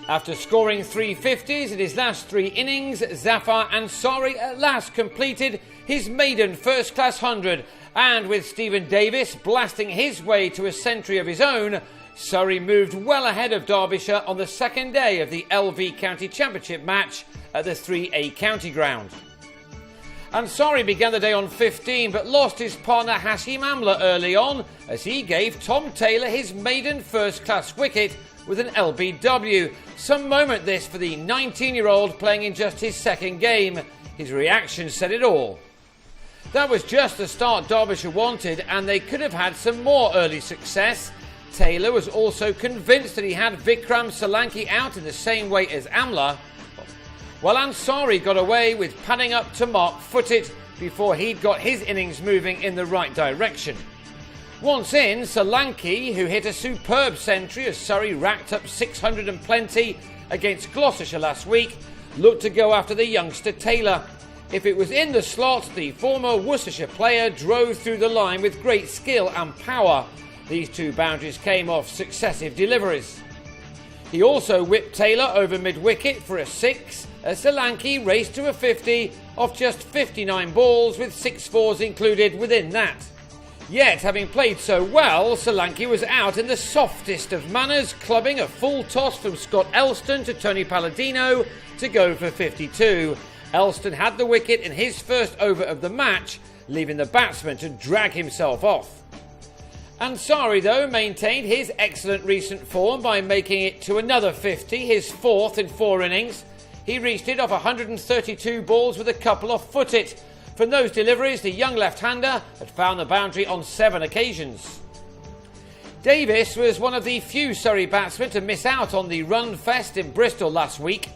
After scoring 350s in his last 3 innings, Zafar Ansari at last completed his maiden first-class 100, and with Stephen Davis blasting his way to a century of his own, Surrey moved well ahead of Derbyshire on the second day of the LV County Championship match at the 3A County Ground. Ansari began the day on 15 but lost his partner Hashim Amla early on as he gave Tom Taylor his maiden first-class wicket with an LBW. Some moment this for the 19-year-old playing in just his second game. His reaction said it all. That was just the start Derbyshire wanted, and they could have had some more early success. Taylor was also convinced that he had Vikram Solanki out in the same way as Amla, while Ansari got away with padding up to mark footed before he'd got his innings moving in the right direction. Once in, Solanki, who hit a superb century as Surrey racked up 600 and plenty against Gloucestershire last week, looked to go after the youngster Taylor. If it was in the slot, the former Worcestershire player drove through the line with great skill and power. These 2 boundaries came off successive deliveries. He also whipped Taylor over mid-wicket for a 6 as Solanki raced to a 50 off just 59 balls with 6 fours included within that. Yet, having played so well, Solanki was out in the softest of manners, clubbing a full toss from Scott Elston to Tony Palladino to go for 52. Elston had the wicket in his first over of the match, leaving the batsman to drag himself off. Ansari, though, maintained his excellent recent form by making it to another 50, his 4th in 4 innings. He reached it off 132 balls with a couple off foot-it. From those deliveries, the young left-hander had found the boundary on 7 occasions. Davis was one of the few Surrey batsmen to miss out on the run fest in Bristol last week.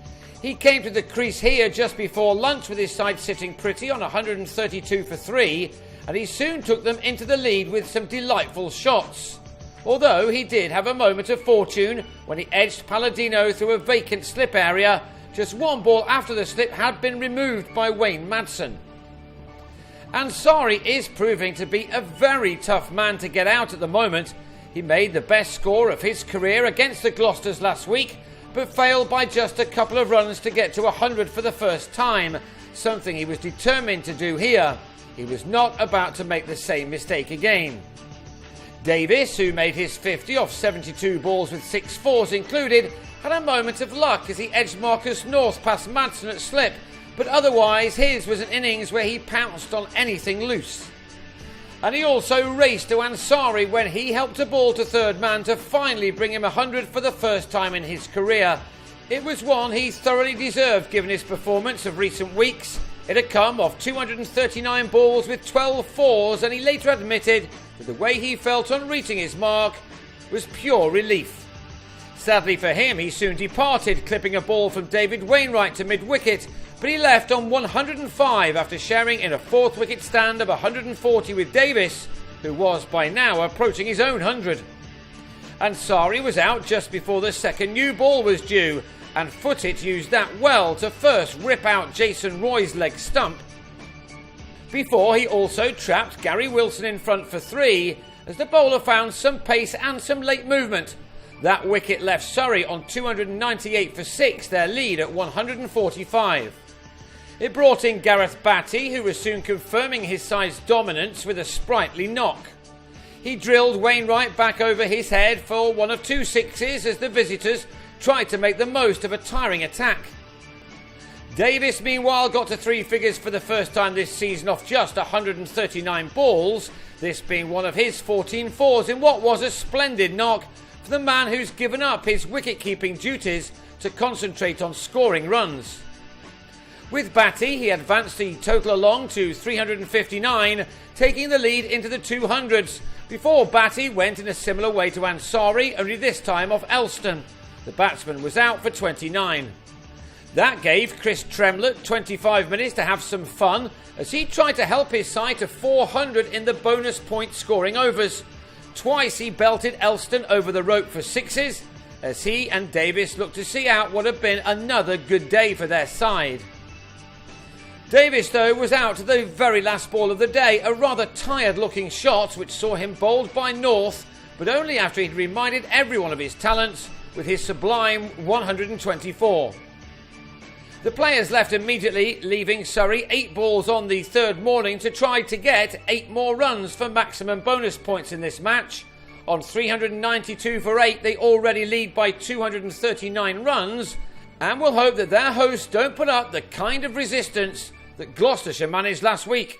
He came to the crease here just before lunch with his side sitting pretty on 132 for 3, and he soon took them into the lead with some delightful shots. Although he did have a moment of fortune when he edged Palladino through a vacant slip area, just 1 ball after the slip had been removed by Wayne Madsen. Ansari is proving to be a very tough man to get out at the moment. He made the best score of his career against the Gloucesters last week, but failed by just a couple of runs to get to 100 for the first time, something he was determined to do here. He was not about to make the same mistake again. Davis, who made his 50 off 72 balls with 6 fours included, had a moment of luck as he edged Marcus North past Madsen at slip, but otherwise his was an innings where he pounced on anything loose. And he also raced to Ansari when he helped a ball to third man to finally bring him 100 for the first time in his career. It was one he thoroughly deserved given his performance of recent weeks. It had come off 239 balls with 12 fours, and he later admitted that the way he felt on reaching his mark was pure relief. Sadly for him, he soon departed, clipping a ball from David Wainwright to mid-wicket, but he left on 105 after sharing in a 4th wicket stand of 140 with Davis, who was by now approaching his own 100. Ansari was out just before the second new ball was due, and Footit used that well to first rip out Jason Roy's leg stump, before he also trapped Gary Wilson in front for 3, as the bowler found some pace and some late movement. That wicket left Surrey on 298 for 6, their lead at 145. It brought in Gareth Batty, who was soon confirming his side's dominance with a sprightly knock. He drilled Wainwright back over his head for one of 2 sixes as the visitors tried to make the most of a tiring attack. Davis, meanwhile, got to 3 figures for the first time this season off just 139 balls, this being one of his 14 fours in what was a splendid knock for the man who's given up his wicket-keeping duties to concentrate on scoring runs. With Batty, he advanced the total along to 359, taking the lead into the 200s, before Batty went in a similar way to Ansari, only this time off Elston. The batsman was out for 29. That gave Chris Tremlett 25 minutes to have some fun as he tried to help his side to 400 in the bonus point scoring overs. Twice he belted Elston over the rope for 6s as he and Davis looked to see out what had been another good day for their side. Davis, though, was out to the very last ball of the day, a rather tired-looking shot which saw him bowled by North, but only after he'd reminded everyone of his talents with his sublime 124. The players left immediately, leaving Surrey 8 balls on the third morning to try to get 8 more runs for maximum bonus points in this match. On 392 for 8, they already lead by 239 runs, and will hope that their hosts don't put up the kind of resistance that Gloucestershire managed last week.